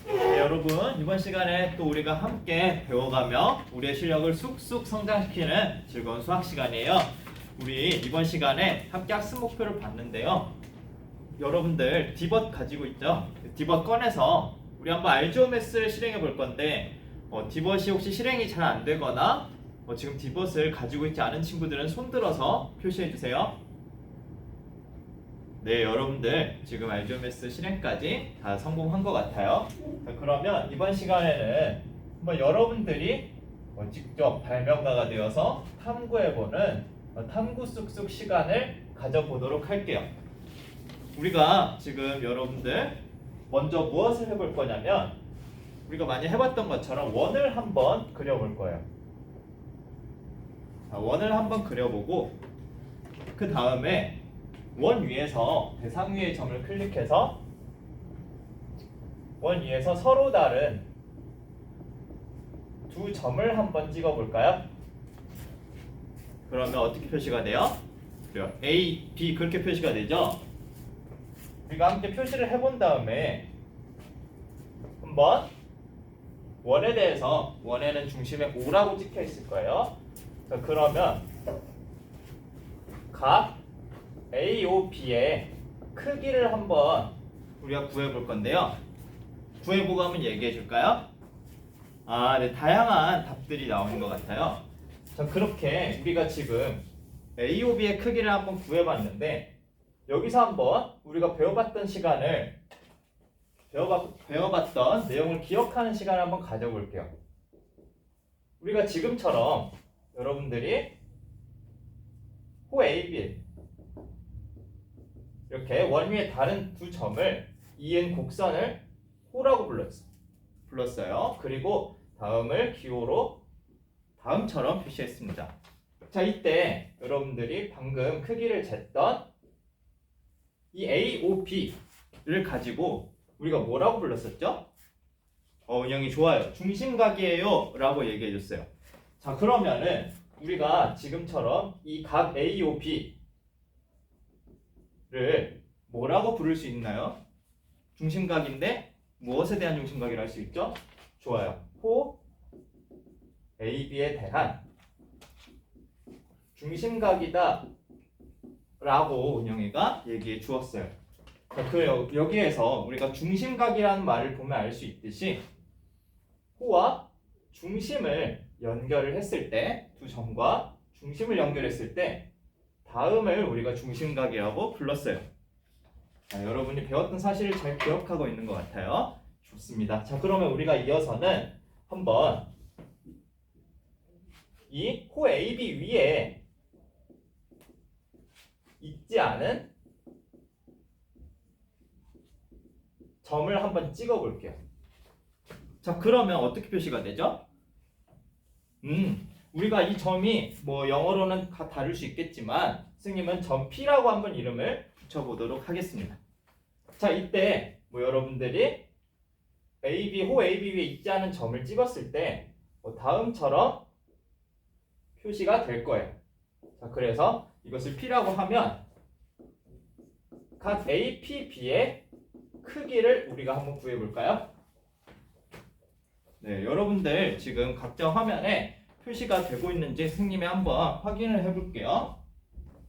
네, 여러분 이번 시간에 또 우리가 함께 배워가며 우리의 실력을 쑥쑥 성장시키는 즐거운 수학 시간이에요. 우리 이번 시간에 함께 학습 목표를 봤는데요. 여러분들 디벗 가지고 있죠? 디벗 꺼내서 우리 한번 알지오매스를 실행해 볼 건데 디벗이 혹시 실행이 잘 안 되거나 지금 디벗을 가지고 있지 않은 친구들은 손 들어서 표시해 주세요. 네, 여러분들 지금 알지오매스 실행까지 다 성공한 것 같아요. 자, 그러면 이번 시간에는 한번 여러분들이 직접 발명가가 되어서 탐구해보는 탐구 쑥쑥 시간을 가져보도록 할게요. 우리가 지금 여러분들 먼저 무엇을 해볼 거냐면 우리가 많이 해봤던 것처럼 원을 한번 그려볼 거예요. 자, 원을 한번 그려보고 그 다음에 원 위에서 대상 위의 점을 클릭해서 원 위에서 서로 다른 두 점을 한번 찍어볼까요? 그러면 어떻게 표시가 돼요? 그래요. A, B 그렇게 표시가 되죠? 우리가 함께 표시를 해본 다음에 한번 원에 대해서 원에는 중심에 O라고 찍혀 있을 거예요. 자, 그러면 각 A, O, B의 크기를 한번 우리가 구해볼 건데요. 구해보고 한번 얘기해 줄까요? 네, 다양한 답들이 나오는 것 같아요. 자, 그렇게 우리가 지금 A, O, B의 크기를 한번 구해봤는데 여기서 한번 우리가 배워봤던 시간을 배워봤던 내용을 기억하는 시간을 한번 가져볼게요. 우리가 지금처럼 여러분들이 호 A, B 이렇게 원 위에 다른 두 점을 이은 곡선을 호라고 불렀어요. 그리고 다음을 기호로 다음처럼 표시했습니다. 자, 이때 여러분들이 방금 크기를 쟀던 이 A, O, B를 가지고 우리가 뭐라고 불렀었죠? 은영이 좋아요. 중심각이에요 라고 얘기해 줬어요. 자, 그러면은 우리가 지금처럼 이 각 A, O, B를 뭐라고 부를 수 있나요? 중심각인데 무엇에 대한 중심각이라 할 수 있죠? 좋아요. 호 AB에 대한 중심각이다 라고 은영이가 얘기해 주었어요. 여기에서 우리가 중심각이라는 말을 보면 알 수 있듯이 호와 중심을 연결을 했을 때, 두 점과 중심을 연결했을 때 다음을 우리가 중심각이라고 불렀어요. 자, 여러분이 배웠던 사실을 잘 기억하고 있는 것 같아요. 좋습니다. 자, 그러면 우리가 이어서는 한번 이 호 AB 위에 있지 않은 점을 한번 찍어 볼게요. 자, 그러면 어떻게 표시가 되죠? 우리가 이 점이 영어로는 다 다를 수 있겠지만 선생님은 점 P라고 한번 이름을 붙여보도록 하겠습니다. 자, 이때 여러분들이 호 AB 위에 있지 않은 점을 찍었을 때 다음처럼 표시가 될 거예요. 자, 그래서 이것을 P라고 하면 각 A, P, B의 크기를 우리가 한번 구해볼까요? 네, 여러분들 지금 각자 화면에 표시가 되고 있는지 선생님이 한번 확인을 해볼게요.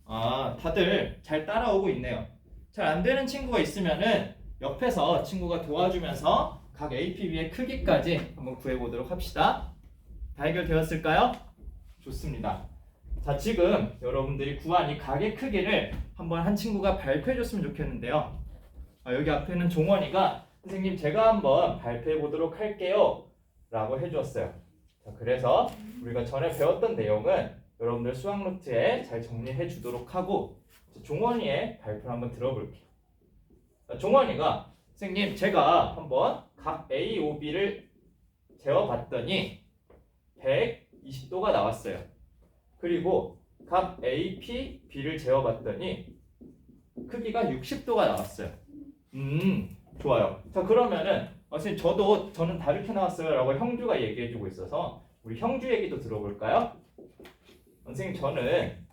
다들 잘 따라오고 있네요. 잘 안 되는 친구가 있으면은 옆에서 친구가 도와주면서 각 APB의 크기까지 한번 구해보도록 합시다. 다 해결되었을까요? 좋습니다. 자, 지금 여러분들이 구한 이 각의 크기를 한번 한 친구가 발표해줬으면 좋겠는데요. 여기 앞에는 종원이가 선생님 제가 한번 발표해보도록 할게요 라고 해주었어요. 자, 그래서 우리가 전에 배웠던 내용은 여러분들 수학 노트에 잘 정리해 주도록 하고 종원이의 발표를 한번 들어볼게요. 자, 종원이가 선생님 제가 한번 각 A, O, B를 재어봤더니 120도가 나왔어요. 그리고 각 A, P, B를 재어봤더니 크기가 60도가 나왔어요. 좋아요. 자, 그러면은 선생님 저는 다르게 나왔어요 라고 형주가 얘기해주고 있어서 우리 형주 얘기도 들어볼까요? 선생님 저는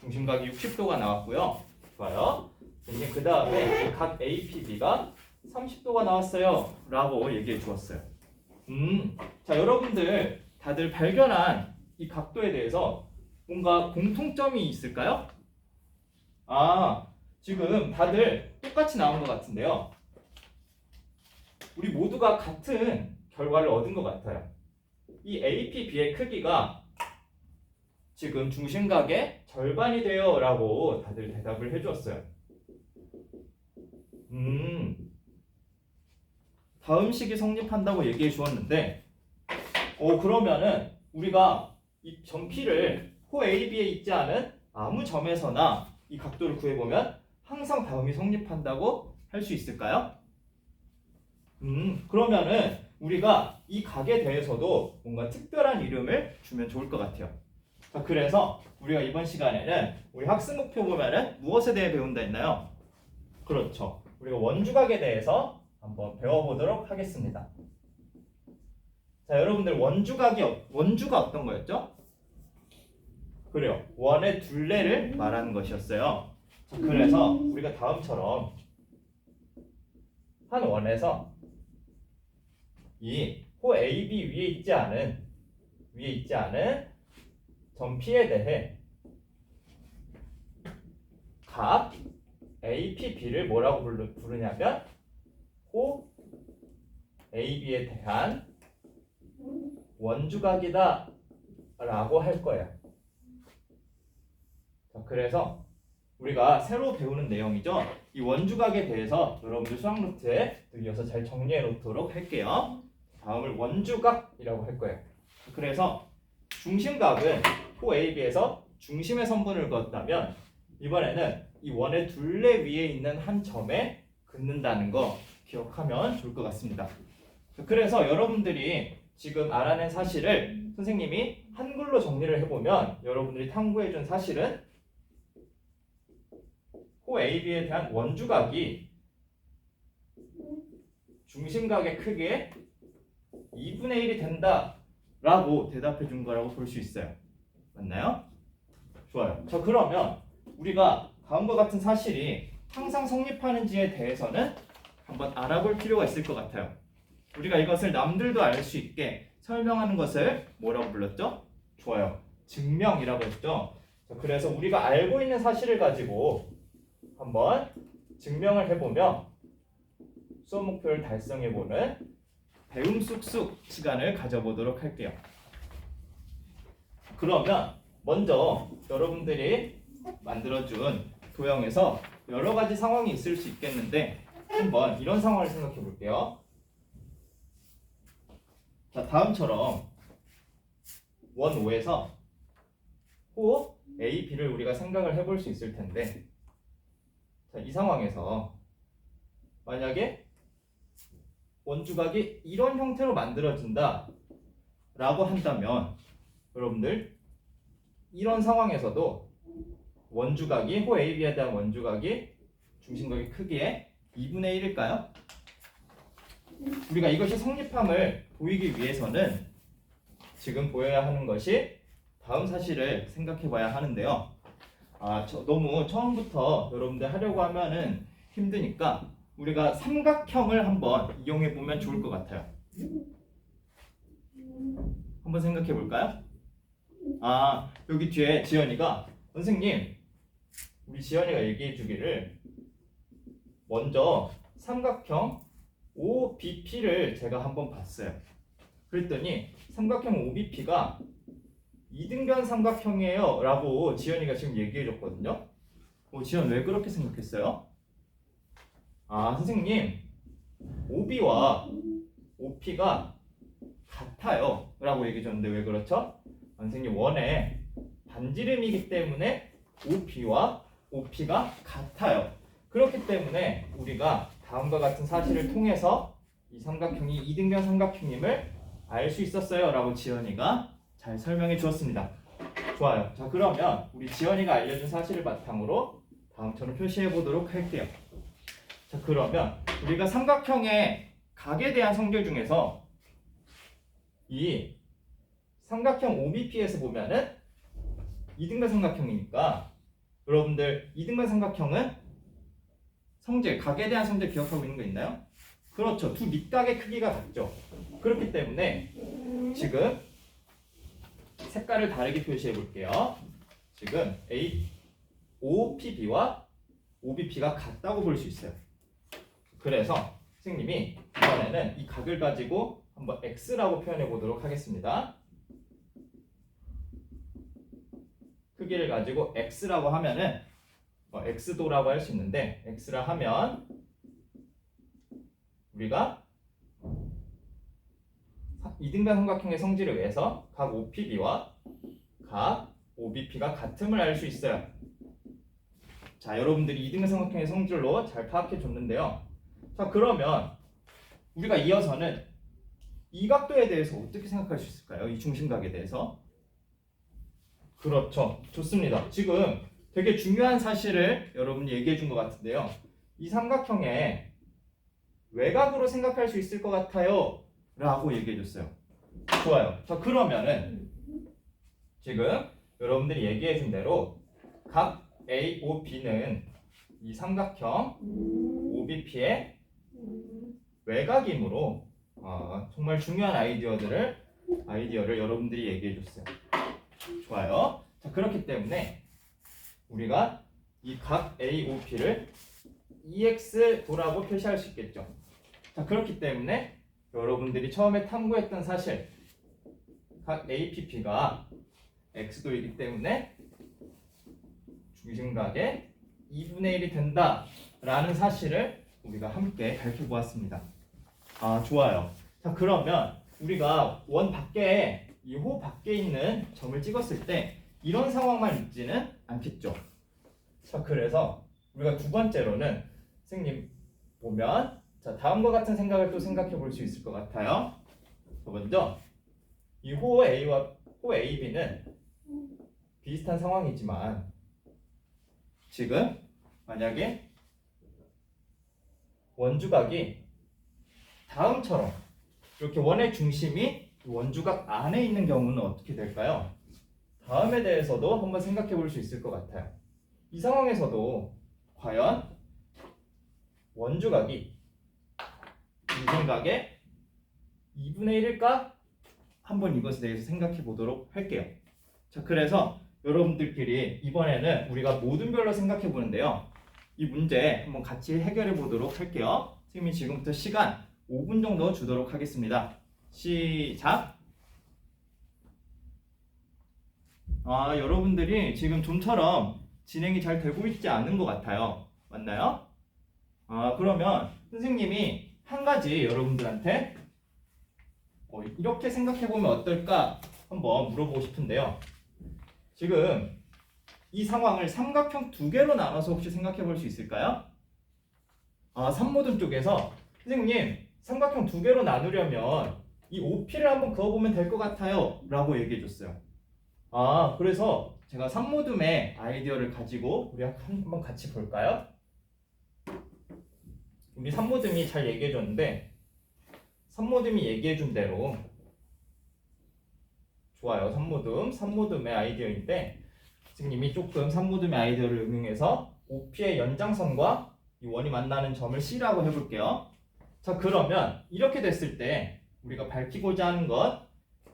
중심각이 60도가 나왔고요. 좋아요. 선생님 그 다음에 각 A, P, B가 30도가 나왔어요 라고 얘기해 주었어요. 자, 여러분들 다들 발견한 이 각도에 대해서 뭔가 공통점이 있을까요? 아, 지금 다들 똑같이 나온 것 같은데요. 우리 모두가 같은 결과를 얻은 것 같아요. 이 APB의 크기가 지금 중심각의 절반이 돼요 라고 다들 대답을 해주었어요. 다음 식이 성립한다고 얘기해 주었는데 그러면은 우리가 이 점 P를 호 AB에 있지 않은 아무 점에서나 이 각도를 구해보면 항상 다음이 성립한다고 할 수 있을까요? 그러면은 우리가 이 각에 대해서도 뭔가 특별한 이름을 주면 좋을 것 같아요. 자, 그래서 우리가 이번 시간에는 우리 학습 목표 보면은 무엇에 대해 배운다 했나요? 그렇죠. 우리가 원주각에 대해서 한번 배워보도록 하겠습니다. 자, 여러분들 원주가 어떤 거였죠? 그래요. 원의 둘레를 말하는 것이었어요. 자, 그래서 우리가 다음처럼 한 원에서 이 호 AB 위에 있지 않은 점 P에 대해 각 APB를 뭐라고 부르냐면 호 AB에 대한 원주각이다 라고 할 거예요. 자, 그래서 우리가 새로 배우는 내용이죠. 이 원주각에 대해서 여러분들 수학 노트에 이어서 잘 정리해 놓도록 할게요. 다음을 원주각이라고 할 거예요. 그래서 중심각은 호 AB에서 중심의 선분을 그었다면 이번에는 이 원의 둘레 위에 있는 한 점에 긋는다는 거 기억하면 좋을 것 같습니다. 그래서 여러분들이 지금 알아낸 사실을 선생님이 한글로 정리를 해보면 여러분들이 탐구해준 사실은 호 AB에 대한 원주각이 중심각의 크기의 2분의 1이 된다 라고 대답해 준 거라고 볼 수 있어요. 맞나요? 좋아요. 자, 그러면 우리가 다음과 같은 사실이 항상 성립하는지에 대해서는 한번 알아볼 필요가 있을 것 같아요. 우리가 이것을 남들도 알 수 있게 설명하는 것을 뭐라고 불렀죠? 좋아요. 증명이라고 했죠. 자, 그래서 우리가 알고 있는 사실을 가지고 한번 증명을 해보며 수업 목표를 달성해보는 배움 쑥쑥 시간을 가져보도록 할게요. 그러면 먼저 여러분들이 만들어준 도형에서 여러 가지 상황이 있을 수 있겠는데 한번 이런 상황을 생각해 볼게요. 자, 다음처럼 원 5에서 호 A, B를 우리가 생각을 해볼 수 있을 텐데 자, 이 상황에서 만약에 원주각이 이런 형태로 만들어진다 라고 한다면 여러분들 이런 상황에서도 원주각이 호 AB에 대한 원주각이 중심각의 크기의 2분의 1일까요? 우리가 이것이 성립함을 보이기 위해서는 지금 보여야 하는 것이 다음 사실을 생각해 봐야 하는데요. 너무 처음부터 여러분들 하려고 하면은 힘드니까 우리가 삼각형을 한번 이용해 보면 좋을 것 같아요. 한번 생각해 볼까요? 여기 뒤에 지연이가 선생님, 우리 지연이가 얘기해 주기를 먼저 삼각형 OBP를 제가 한번 봤어요. 그랬더니 삼각형 OBP가 이등변 삼각형이에요 라고 지연이가 지금 얘기해 줬거든요. 지연 왜 그렇게 생각했어요? 선생님, OB와 OP가 같아요 라고 얘기해 줬는데 왜 그렇죠? 선생님, 원의 반지름이기 때문에 OB와 OP가 같아요. 그렇기 때문에 우리가 다음과 같은 사실을 통해서 이 삼각형이 이등변 삼각형임을 알 수 있었어요 라고 지연이가 잘 설명해 주었습니다. 좋아요. 자, 그러면 우리 지연이가 알려준 사실을 바탕으로 다음처럼 표시해 보도록 할게요. 자, 그러면 우리가 삼각형의 각에 대한 성질 중에서 이 삼각형 OBP에서 보면은 이등변 삼각형이니까 여러분들 이등변 삼각형은 성질, 각에 대한 성질 기억하고 있는 거 있나요? 그렇죠. 두 밑각의 크기가 같죠. 그렇기 때문에 지금 색깔을 다르게 표시해 볼게요. 지금 OPB와 OBP가 같다고 볼 수 있어요. 그래서 선생님이 이번에는 이 각을 가지고 한번 X라고 표현해 보도록 하겠습니다. 크기를 가지고 X라고 하면은 X도라고 할 수 있는데 X라 하면 우리가 이등변 삼각형의 성질을 위해서 각 OPB와 각 OBP가 같음을 알 수 있어요. 자, 여러분들이 이등변 삼각형의 성질로 잘 파악해 줬는데요. 자, 그러면 우리가 이어서는 이 각도에 대해서 어떻게 생각할 수 있을까요? 이 중심각에 대해서. 그렇죠. 좋습니다. 지금 되게 중요한 사실을 여러분이 얘기해 준 것 같은데요. 이 삼각형의 외곽으로 생각할 수 있을 것 같아요. 라고 얘기해 줬어요. 좋아요. 자, 그러면은 지금 여러분들이 얘기해 준 대로 각 A, O, B는 이 삼각형 OBP의 외곽이므로 정말 중요한 아이디어를 여러분들이 얘기해 줬어요. 좋아요. 자, 그렇기 때문에 우리가 이 각 A, O, P를 EX도라고 표시할 수 있겠죠. 자, 그렇기 때문에 여러분들이 처음에 탐구했던 사실 각 APP가 X도이기 때문에 중심각의 2분의 1이 된다라는 사실을 우리가 함께 밝혀보았습니다. 좋아요. 자, 그러면 우리가 원 밖에 이 호 밖에 있는 점을 찍었을 때 이런 상황만 있지는 않겠죠. 자, 그래서 우리가 두 번째로는 선생님 보면 자, 다음과 같은 생각을 또 생각해 볼 수 있을 것 같아요. 먼저 이 호 A와 호 AB는 비슷한 상황이지만 지금 만약에 원주각이 다음처럼 이렇게 원의 중심이 원주각 안에 있는 경우는 어떻게 될까요? 다음에 대해서도 한번 생각해 볼 수 있을 것 같아요. 이 상황에서도 과연 원주각이 중심각의 2분의 1일까? 한번 이것에 대해서 생각해 보도록 할게요. 자, 그래서 여러분들끼리 이번에는 우리가 모든별로 생각해 보는데요. 이 문제 한번 같이 해결해 보도록 할게요. 선생님이 지금부터 시간 5분 정도 주도록 하겠습니다. 시작! 여러분들이 지금 좀처럼 진행이 잘 되고 있지 않은 것 같아요. 맞나요? 그러면 선생님이 한 가지 여러분들한테 이렇게 생각해 보면 어떨까 한번 물어보고 싶은데요. 지금 이 상황을 삼각형 두 개로 나눠서 혹시 생각해 볼 수 있을까요? 산모등 쪽에서 선생님 삼각형 두 개로 나누려면 이 OP를 한번 그어보면 될 것 같아요 라고 얘기해 줬어요. 그래서 제가 산모듬의 아이디어를 가지고 우리 한번 같이 볼까요? 우리 산모듬이 잘 얘기해 줬는데 산모듬이 얘기해 준 대로 좋아요. 산모듬의 아이디어인데 선생님이 조금 산모듬의 아이디어를 응용해서 OP의 연장선과 이 원이 만나는 점을 C라고 해볼게요. 자, 그러면 이렇게 됐을 때 우리가 밝히고자 하는 것,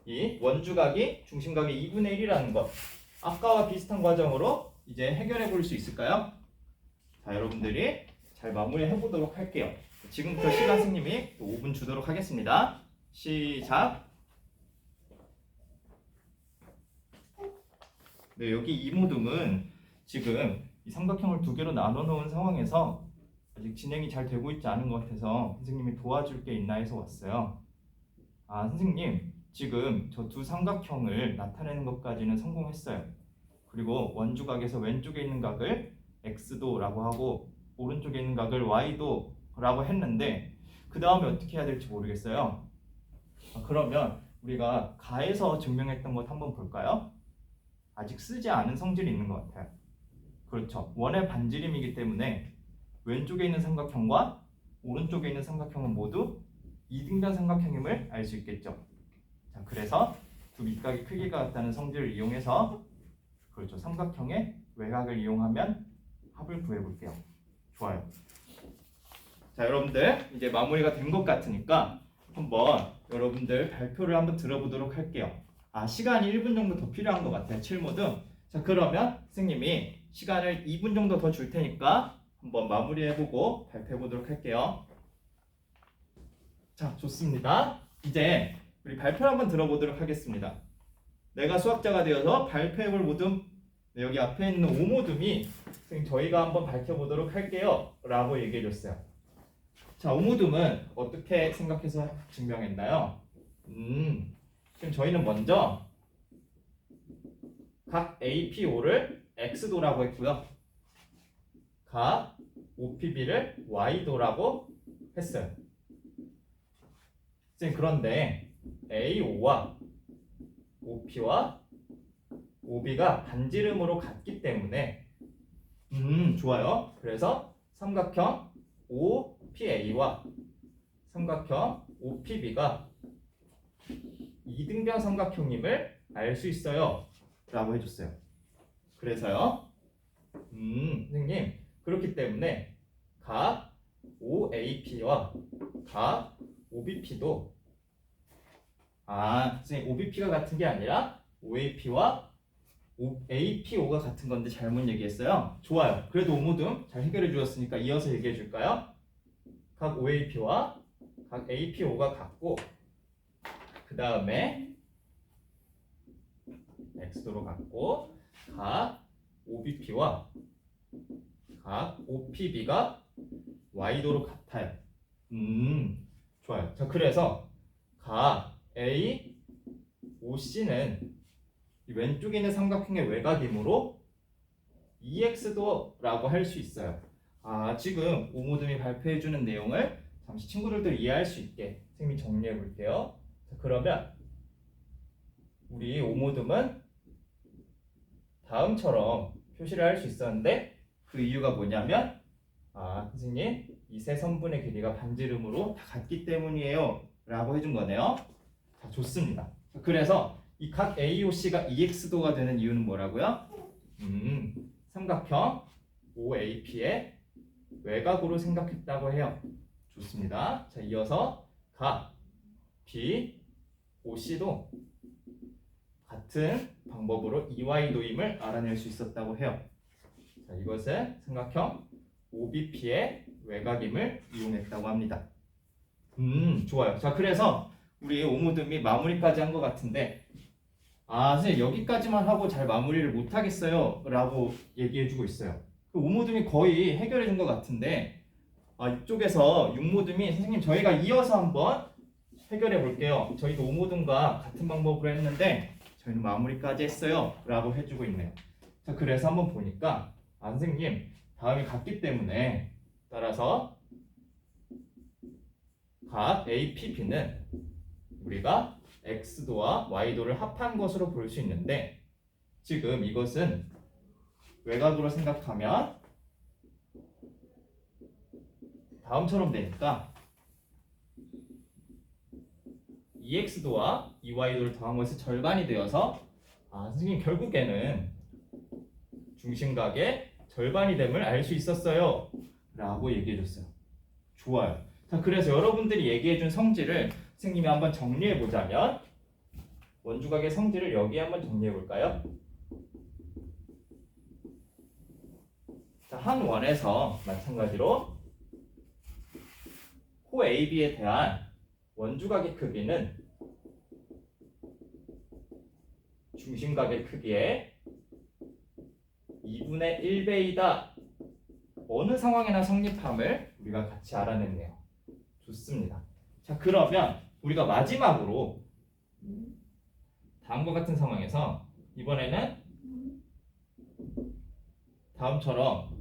이 원주각이 중심각의 2분의 1이라는 것, 아까와 비슷한 과정으로 이제 해결해 볼 수 있을까요? 자, 여러분들이 잘 마무리해 보도록 할게요. 지금부터 시간 선생님이 5분 주도록 하겠습니다. 시작! 네, 여기 이모둠은 지금 이 삼각형을 두 개로 나눠 놓은 상황에서 아직 진행이 잘 되고 있지 않은 것 같아서 선생님이 도와줄 게 있나 해서 왔어요. 선생님 지금 저 두 삼각형을 나타내는 것까지는 성공했어요. 그리고 원주각에서 왼쪽에 있는 각을 X도라고 하고 오른쪽에 있는 각을 Y도라고 했는데 그 다음에 어떻게 해야 될지 모르겠어요. 그러면 우리가 가에서 증명했던 것 한번 볼까요? 아직 쓰지 않은 성질이 있는 것 같아요. 그렇죠. 원의 반지름이기 때문에 왼쪽에 있는 삼각형과 오른쪽에 있는 삼각형은 모두 이등변 삼각형임을 알 수 있겠죠. 자, 그래서 두 밑각의 크기가 같다는 성질을 이용해서 그렇죠. 삼각형의 외곽을 이용하면 합을 구해볼게요. 좋아요. 자, 여러분들 이제 마무리가 된 것 같으니까 한번 여러분들 발표를 한번 들어보도록 할게요. 시간이 1분 정도 더 필요한 것 같아요. 7모등. 자, 그러면 선생님이 시간을 2분 정도 더 줄 테니까 한번 마무리해보고 발표해보도록 할게요. 자, 좋습니다. 이제 우리 발표를 한번 들어보도록 하겠습니다. 내가 수학자가 되어서 발표해볼 모둠, 여기 앞에 있는 오모둠이 저희가 한번 밝혀보도록 할게요 라고 얘기해줬어요. 자, 오모둠은 어떻게 생각해서 증명했나요? 지금 저희는 먼저 각 APO를 X도라고 했고요. 각 OPB를 Y도라고 했어요. 그런데 AO와 OP와 OB가 반지름으로 같기 때문에 좋아요. 그래서 삼각형 OPA와 삼각형 OPB가 이등변 삼각형임을 알 수 있어요 라고 해줬어요. 그래서요 선생님, 그렇기 때문에 각 OAP와 각 OBP도 선생님, OBP가 같은 게 아니라 OAP와 APO가 같은 건데 잘못 얘기했어요. 좋아요. 그래도 오모둠 잘 해결해 주었으니까 이어서 얘기해 줄까요? 각 OAP와 각 APO가 같고 그 다음에 X도로 같고 각 OBP와 각 OPB가 Y도로 같아요. 좋아요. 자, 그래서 각 A, OC는 왼쪽에 있는 삼각형의 외곽이므로 EX도라고 할 수 있어요. 지금 오모둠이 발표해주는 내용을 잠시 친구들도 이해할 수 있게 선생님이 정리해 볼게요. 자, 그러면 우리 오모둠은 다음처럼 표시를 할 수 있었는데 그 이유가 뭐냐면 선생님, 이 세 선분의 길이가 반지름으로 다 같기 때문이에요 라고 해준 거네요. 자, 좋습니다. 자, 그래서 이 각 AOC가 EX도가 되는 이유는 뭐라고요? 삼각형 OAP의 외곽으로 생각했다고 해요. 좋습니다. 자, 이어서 각 BOC도 같은 방법으로 EY도임을 알아낼 수 있었다고 해요. 자, 이것은 삼각형 OBP의 외곽임을 이용했다고 합니다. 좋아요. 자, 그래서 우리 오모둠이 마무리까지 한 것 같은데 선생님, 여기까지만 하고 잘 마무리를 못 하겠어요 라고 얘기해주고 있어요. 그 오모둠이 거의 해결해 준 것 같은데 이쪽에서 육모둠이 선생님, 저희가 이어서 한번 해결해 볼게요. 저희도 오모둠과 같은 방법으로 했는데 저희는 마무리까지 했어요 라고 해주고 있네요. 자, 그래서 한번 보니까 선생님, 다음이 같기 때문에 따라서 각 APB는 우리가 X도와 Y도를 합한 것으로 볼 수 있는데 지금 이것은 외곽으로 생각하면 다음처럼 되니까 EX도와 EY도를 더한 것이 절반이 되어서 선생님, 결국에는 중심각의 절반이 됨을 알 수 있었어요 라고 얘기해 줬어요. 좋아요. 자, 그래서 여러분들이 얘기해 준 성질을 선생님이 한번 정리해 보자면 원주각의 성질을 여기에 한번 정리해 볼까요? 자, 한 원에서 마찬가지로 호 AB에 대한 원주각의 크기는 중심각의 크기의 2분의 1배이다. 어느 상황에나 성립함을 우리가 같이 알아냈네요. 좋습니다. 자, 그러면 우리가 마지막으로 다음과 같은 상황에서 이번에는 다음처럼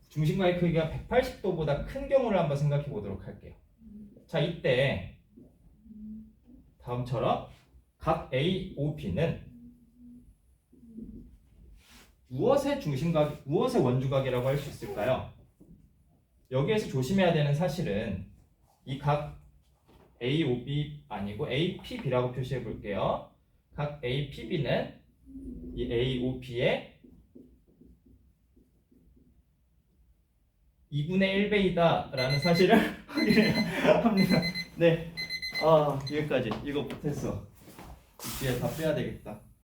중심각의 크기가 180도보다 큰 경우를 한번 생각해 보도록 할게요. 자, 이때 다음처럼 각 AOP는 무엇의 원주각이라고 할 수 있을까요? 여기에서 조심해야 되는 사실은 이 각 AOB 아니고 APB라고 표시해 볼게요. 각 APB는 이 AOP의 2분의 1배이다 라는 사실을 확인해야 합니다. 네, 여기까지. 이거 못했어. 이 뒤에 다 빼야 되겠다.